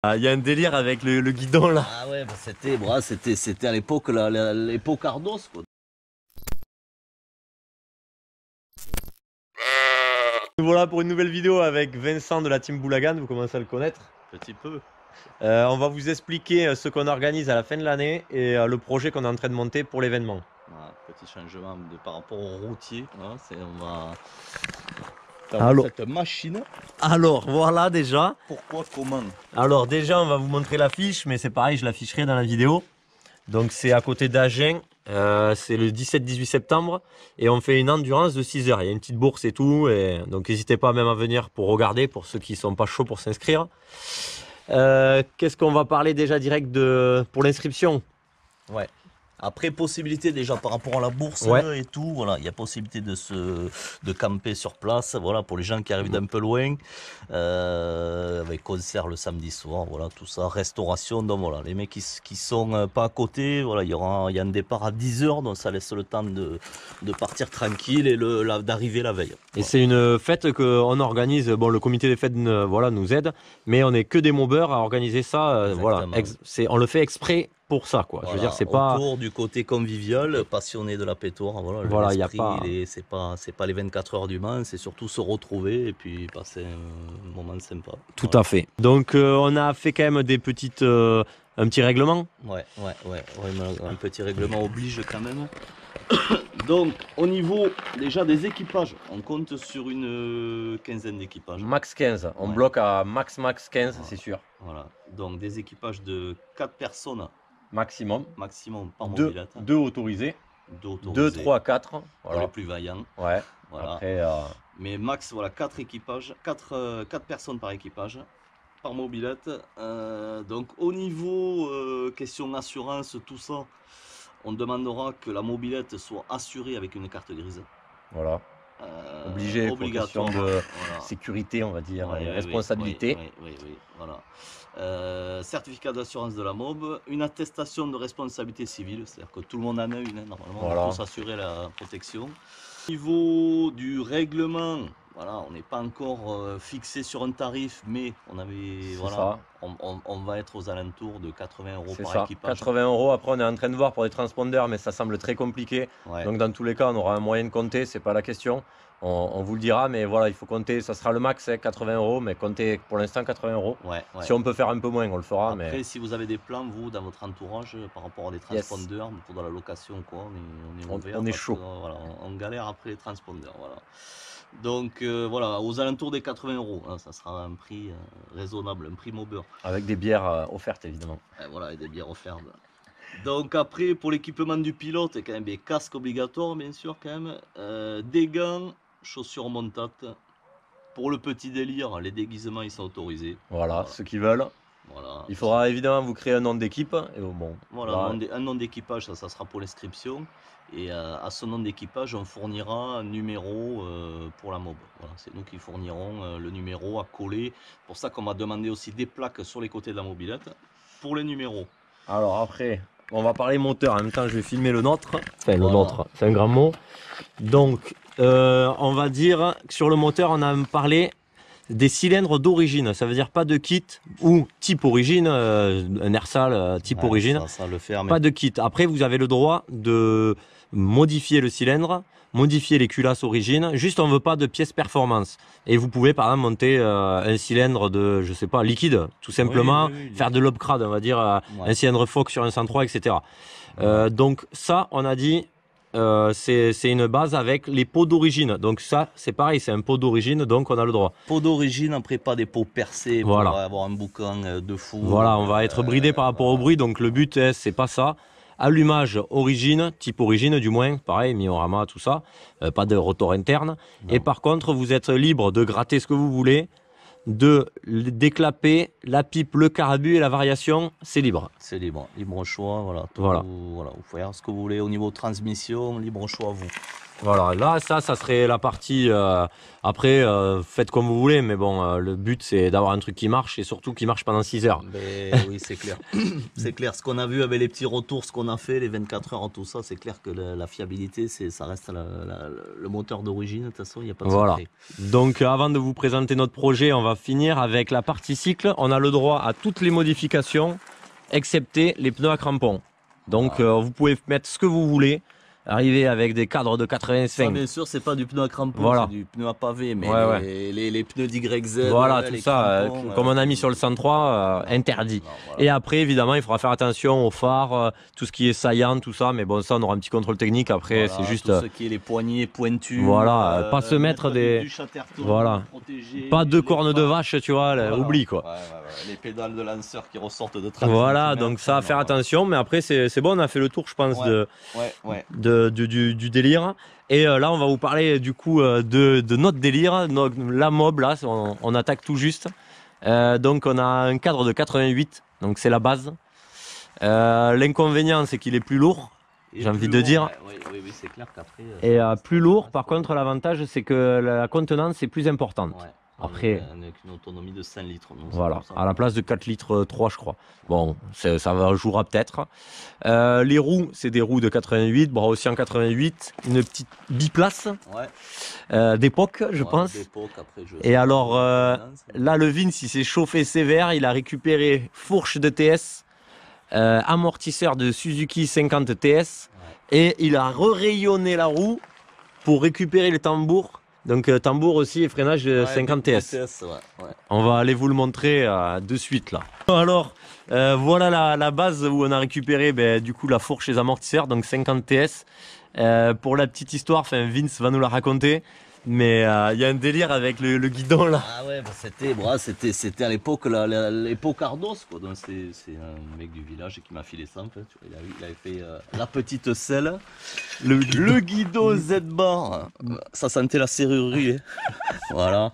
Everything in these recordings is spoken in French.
Ah, il y a un délire avec le guidon là. Ah ouais, bah c'était à l'époque l'époque Ardos quoi. Nous voilà pour une nouvelle vidéo avec Vincent de la team Boulagan, vous commencez à le connaître. Petit peu. On va vous expliquer ce qu'on organise à la fin de l'année et le projet qu'on est en train de monter pour l'événement. Voilà, petit changement par rapport au routier. Hein, on va Alors, cette machine. alors, voilà déjà. Pourquoi, comment? Alors déjà on va vous montrer l'affiche, mais c'est pareil, je l'afficherai dans la vidéo. Donc c'est à côté d'Agen, c'est le 17-18 septembre et on fait une endurance de 6 heures. Il y a une petite bourse et tout, et donc n'hésitez pas même à venir pour regarder, pour ceux qui sont pas chauds pour s'inscrire. Qu'est-ce qu'on va parler déjà direct pour l'inscription? Ouais. Après, possibilité déjà par rapport à la bourse et tout, voilà, il y a possibilité de camper sur place, voilà, pour les gens qui arrivent d'un peu loin, avec concert le samedi soir, voilà, tout ça, restauration, donc voilà, les mecs qui sont pas à côté, voilà, il y a un départ à 10 h, donc ça laisse le temps de partir tranquille et d'arriver la veille. Et c'est une fête qu'on organise, bon, le comité des fêtes voilà, nous aide, mais on n'est que des mobeurs à organiser ça, voilà, on le fait exprès pour ça, quoi. Voilà, je veux dire, c'est pas autour du côté convivial, passionné de la pétoire, voilà, y a pas... c'est pas les 24 heures du Mans, c'est surtout se retrouver et puis passer un moment sympa. Tout à fait. Donc on a fait quand même des petites un petit règlement. Ouais, un petit règlement oblige quand même. Donc au niveau déjà des équipages, on compte sur une quinzaine d'équipages. Max 15, on bloque à max 15, voilà. C'est sûr. Voilà, donc des équipages de 4 personnes. Maximum par mobilette. 2 autorisés. 2, 3, 4. Voilà. Pour les plus vaillants. Ouais. Voilà. Après, mais max, voilà, 4 équipages, 4 personnes par équipage, par mobilette. Donc au niveau question assurance, tout ça, on demandera que la mobilette soit assurée avec une carte grise. Voilà. Obligé, obligatoire pour question de sécurité, on va dire, responsabilité. Oui, voilà. Certificat d'assurance de la MOB, une attestation de responsabilité civile, c'est-à-dire que tout le monde en a une, normalement, voilà. On peut s'assurer la protection. Au niveau du règlement, voilà, on n'est pas encore fixé sur un tarif, mais on va être aux alentours de 80 € par équipage. 80 €, après on est en train de voir pour les transpondeurs, mais ça semble très compliqué. Ouais. Donc dans tous les cas, on aura un moyen de compter, c'est pas la question. On vous le dira, mais voilà, il faut compter, ça sera le max, 80 €, mais comptez pour l'instant 80 €. Ouais. Si on peut faire un peu moins, on le fera. Après, si vous avez des plans, vous, dans votre entourage, par rapport à des transpondeurs, pour de la location, quoi, on est chaud. Voilà, on galère après les transpondeurs, voilà. Donc voilà, aux alentours des 80 €, hein, ça sera un prix raisonnable, un prix Maubeur. Avec des bières offertes évidemment. Et voilà, et des bières offertes. Donc après, pour l'équipement du pilote, quand même des casques obligatoires, bien sûr, quand même, des gants, chaussures montantes. Pour le petit délire, les déguisements ils sont autorisés. Voilà. Ceux qui veulent. Voilà. Il faudra évidemment vous créer un nom d'équipe. Bon, voilà, un nom d'équipage, ça sera pour l'inscription. Et à ce nom d'équipage, on fournira un numéro pour la MOB. Voilà, c'est nous qui fournirons le numéro à coller. Pour ça qu'on va demander aussi des plaques sur les côtés de la mobilette pour les numéros. Alors après, on va parler moteur. En même temps, je vais filmer le nôtre. Enfin, le nôtre, c'est un grand mot. Donc, on va dire que sur le moteur, on a parlé des cylindres d'origine. Ça veut dire pas de kit ou type origine, un Ersal type origine. Ça le fait, pas de kit. Après, vous avez le droit de modifier le cylindre, modifier les culasses origine. Juste, on veut pas de pièces performance. Et vous pouvez, par exemple, monter un cylindre de, je sais pas, liquide, tout simplement. Faire de l'upgrade, on va dire, un cylindre Fox sur un 103, etc. Donc ça, on a dit, c'est une base avec les pots d'origine. Donc ça, c'est pareil, c'est un pot d'origine, donc on a le droit. Pot d'origine, après pas des pots percés pour avoir un boucan de fou. Voilà, on va être bridé par rapport au bruit, donc le but, c'est pas ça. Allumage origine, type origine du moins, pareil, Miorama, tout ça, pas de rotor interne. Non. Et par contre, vous êtes libre de gratter ce que vous voulez, de déclaper la pipe, le carbu et la variation, c'est libre. C'est libre, libre choix, voilà. Voilà, vous pouvez faire ce que vous voulez au niveau transmission, libre choix à vous. Voilà, là, ça serait la partie. Après, faites comme vous voulez, mais bon, le but c'est d'avoir un truc qui marche et surtout qui marche pendant 6 heures. Mais oui, c'est clair. C'est clair. Ce qu'on a vu avec les petits retours, ce qu'on a fait, les 24 heures, tout ça, c'est clair que la fiabilité, ça reste le moteur d'origine. De toute façon, il n'y a pas de Voilà. secret. Donc, avant de vous présenter notre projet, on va finir avec la partie cycle. On a le droit à toutes les modifications, excepté les pneus à crampons. Donc, vous pouvez mettre ce que vous voulez. Arriver avec des cadres de Ça, 85. bien sûr, c'est pas du pneu à crampons, Voilà. c'est du pneu à pavé, mais Ouais, les pneus d'YZ, Voilà, les tout ça, crampons, comme on a mis sur le 103, interdit. non, voilà. Et après, évidemment, il faudra faire attention aux phares, tout ce qui est saillant, tout ça. Mais bon, ça, on aura un petit contrôle technique. Après, Voilà, c'est juste, tout ce qui est les poignées pointues. voilà, pas se mettre des- du chatterton, voilà. protégé, pas deux les cornes de phares. vache, tu vois, là, Voilà. oublie quoi. Ouais. Les pédales de lanceur qui ressortent de 30 Voilà, centimètres, donc ça, à faire voilà. attention. Mais après, c'est bon, on a fait le tour, je pense, Ouais. Ouais. du délire. Et là, on va vous parler du coup de notre délire, la mob, là, on attaque tout juste. Donc, on a un cadre de 88, donc c'est la base. L'inconvénient, c'est qu'il est plus lourd, Et j'ai envie plus de lourd, dire. Oui, c'est clair qu'après. Et plus lourd, par contre, l'avantage, c'est que la contenance est plus importante. Ouais. Après, Avec une autonomie de 5 litres. Non, voilà, ça. à la place de 4 litres 3, je crois. Bon, ça va jouera peut-être. Les roues, c'est des roues de 88, bras aussi en 88, une petite biplace d'époque, je pense. Et alors, là, le Vince, il s'est chauffé sévère, il a récupéré fourche de TS, amortisseur de Suzuki 50 TS, et il a rayonné la roue pour récupérer le tambour. Donc tambour aussi et freinage de 50 TS. On va aller vous le montrer de suite là. Alors voilà la base où on a récupéré du coup la fourche et les amortisseurs, donc 50 TS. Pour la petite histoire, Vince va nous la raconter. Mais il y a un délire avec le guidon là. Ah ouais, c'était à l'époque l'époque Ardos quoi. Donc c'est un mec du village qui m'a filé ça en fait. Il avait fait la petite selle, le guidon Z-bar. Ça sentait la serrurerie. Voilà.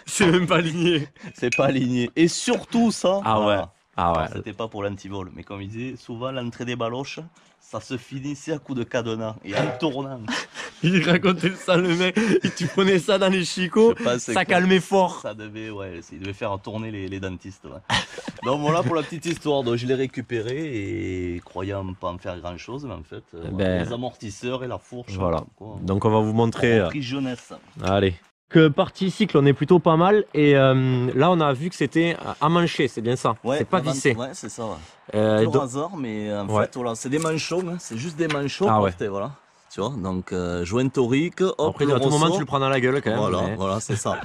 C'est même pas aligné. C'est pas aligné. Et surtout ça. Ah voilà. ouais. Ah ouais. C'était pas pour l'antivol, mais comme il disait, souvent l'entrée des baloches, ça se finissait à coups de cadenas et en tournant. Il racontait ça le mec, et tu prenais ça dans les chicots, ça calmait fort. Ça devait, il devait faire tourner les dentistes. Ouais. Donc voilà pour la petite histoire. Donc je l'ai récupéré et croyant pas en faire grand chose, mais en fait, les amortisseurs et la fourche. Voilà. Quoi, donc on va vous montrer. Prix jeunesse. Allez. Que partie cycle, on est plutôt pas mal et là on a vu que c'était à mancher, c'est bien ça. Ouais, c'est pas vissé. Ouais, c'est ça. Ouais. Tout hasard, mais en ouais. fait voilà, c'est des manchons, hein, c'est juste des manchons ah portés, ouais. Voilà. Tu vois, donc joint torique, hop. Après, à tout moment, tu le prends dans la gueule quand même. Voilà, mais... voilà, c'est ça.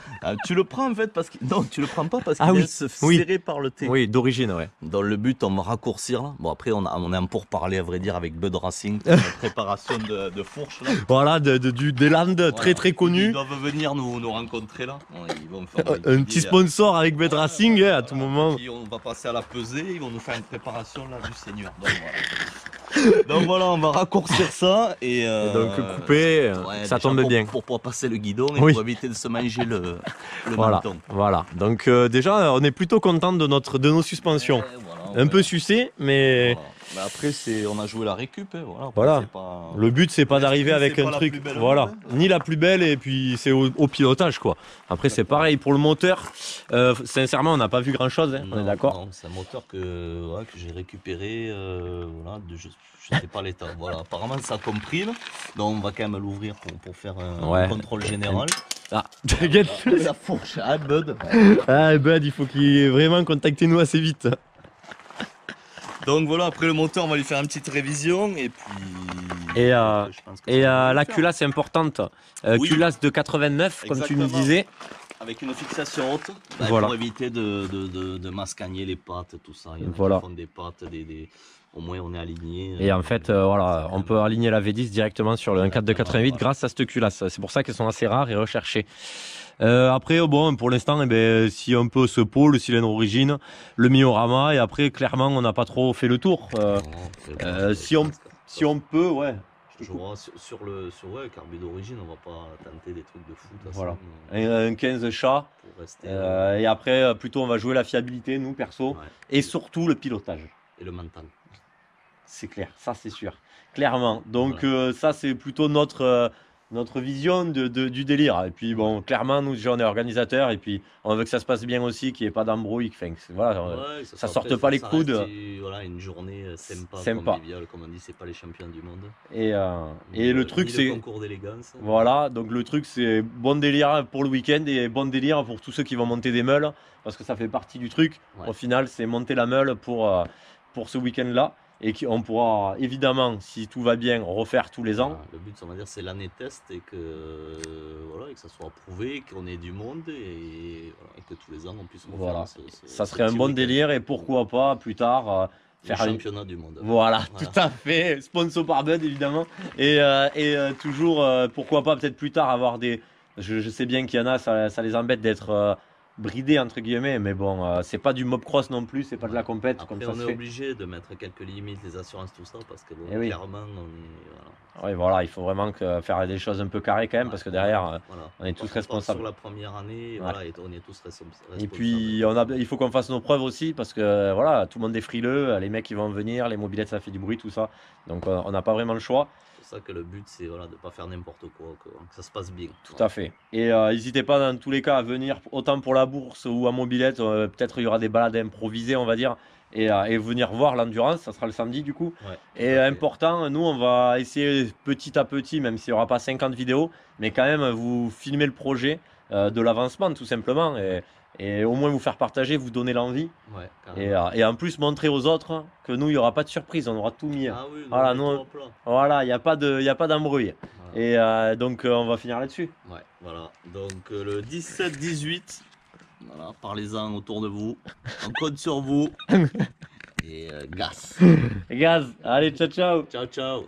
Tu le prends en fait parce que. Non, tu le prends pas parce qu'il oui. laisse serré par le T. Oui, d'origine, ouais. Dans le but, on va raccourcir là. Bon, après, on est en pourparlers, à vrai dire, avec Bud Racing, pour la préparation de fourche là. Voilà, des Landes très connus. Ils doivent venir nous rencontrer là. Ils vont faire un petit sponsor avec Bud Racing à tout moment. Puis on va passer à la pesée, ils vont nous faire une préparation là du Seigneur. Donc voilà, on va raccourcir ça et donc couper, ça tombe bien. Pour pouvoir passer le guidon et pour éviter de se manger le menton. Voilà, donc déjà on est plutôt content de nos suspensions. Un peu sucé, mais... Voilà. Mais après on a joué la récup. Voilà. Pas... Le but c'est pas d'arriver avec un truc, voilà, ni la plus belle et puis c'est au pilotage quoi. Après c'est pareil pour le moteur. Sincèrement on n'a pas vu grand chose, hein, on est d'accord. C'est un moteur que j'ai récupéré. Je sais pas l'état. Voilà, apparemment ça comprime, donc on va quand même l'ouvrir pour faire un contrôle général. Ah, t'inquiète. La fourche, ah Bud. Ah Bud, il faut qu'il vraiment contacter nous assez vite. Donc voilà, après le moteur, on va lui faire une petite révision et puis. La culasse est importante. Culasse de 89, comme tu nous disais. Avec une fixation haute, pour éviter de mascagner les pattes, tout ça. Il y en a qui font des pattes, au moins on est aligné. Et en fait, on peut aligner la V10 directement sur le 1.4 de 88 grâce à cette culasse. C'est pour ça qu'elles sont assez rares et recherchées. Après, pour l'instant, si on peut se pot, le cylindre origine, le Miorama, et après, clairement, on n'a pas trop fait le tour. Si on peut, ouais. Je vois sur carbu d'origine, on va pas tenter des trucs de fou. Voilà. Un 15 chat. Et après, plutôt, on va jouer la fiabilité, nous, perso. Ouais. Et surtout, le pilotage. Et le mental. C'est clair, ça c'est sûr, clairement. Donc ça c'est plutôt notre vision du délire. Et puis bon, clairement nous on est organisateurs et puis on veut que ça se passe bien aussi, qu'il n'y ait pas d'embrouille, enfin, voilà, Ouais, ça après, sorte pas les ça reste coudes, voilà, une journée sympa, sympa. conviviale, comme on dit, c'est pas les champions du monde. Et le truc Ni le c'est, concours d'élégance. voilà, donc le truc c'est bon délire pour le week-end et bon délire pour tous ceux qui vont monter des meules, parce que ça fait partie du truc. Ouais. Au final, c'est monter la meule pour ce week-end-là. Et qu'on pourra évidemment, si tout va bien, refaire tous les ans. Voilà, le but, on va dire, c'est l'année test et que, voilà, et que ça soit approuvé, qu'on ait du monde voilà, et que tous les ans on puisse refaire Voilà. ce Ça serait un petit bon week-end. délire et pourquoi pas plus tard Le faire une... championnat du monde. Voilà, Voilà. tout à fait. Sponsor par Bud évidemment. Toujours, pourquoi pas peut-être plus tard avoir des... Je sais bien qu'il y en a, ça les embête d'être bridés entre guillemets, mais bon, c'est pas du mob cross non plus, c'est pas de la compète Après, comme ça on se est fait. obligé de mettre quelques limites, les assurances, tout ça, parce que bon, Eh oui. clairement, on est. Voilà. Oui, voilà, il faut vraiment faire des choses un peu carrées quand même, parce que derrière, Voilà. on est tous part responsables. Sur la première année, Ouais. voilà, et on est tous responsables. Et puis il faut qu'on fasse nos preuves aussi parce que voilà, tout le monde est frileux, les mecs ils vont venir, les mobilettes ça fait du bruit, tout ça. Donc on n'a pas vraiment le choix. C'est pour ça que le but c'est voilà, de ne pas faire n'importe quoi, que ça se passe bien. Tout à fait. Et n'hésitez pas dans tous les cas à venir autant pour la bourse ou à mobilette, peut-être il y aura des balades improvisées on va dire. Et venir voir l'endurance, ça sera le samedi du coup. Ouais, et important, nous on va essayer petit à petit, même s'il n'y aura pas 50 vidéos, mais quand même vous filmer le projet de l'avancement tout simplement. Et au moins vous faire partager, vous donner l'envie. Ouais, Et en plus montrer aux autres que nous, il n'y aura pas de surprise, on aura tout mis. Ah oui, voilà, nous, voilà, il n'y a pas d'embrouille. Voilà. Et donc on va finir là-dessus. Ouais, voilà. Donc le 17-18, voilà, parlez-en autour de vous, on compte sur vous. Et gaz. Gaz, allez, ciao ciao. Ciao, ciao.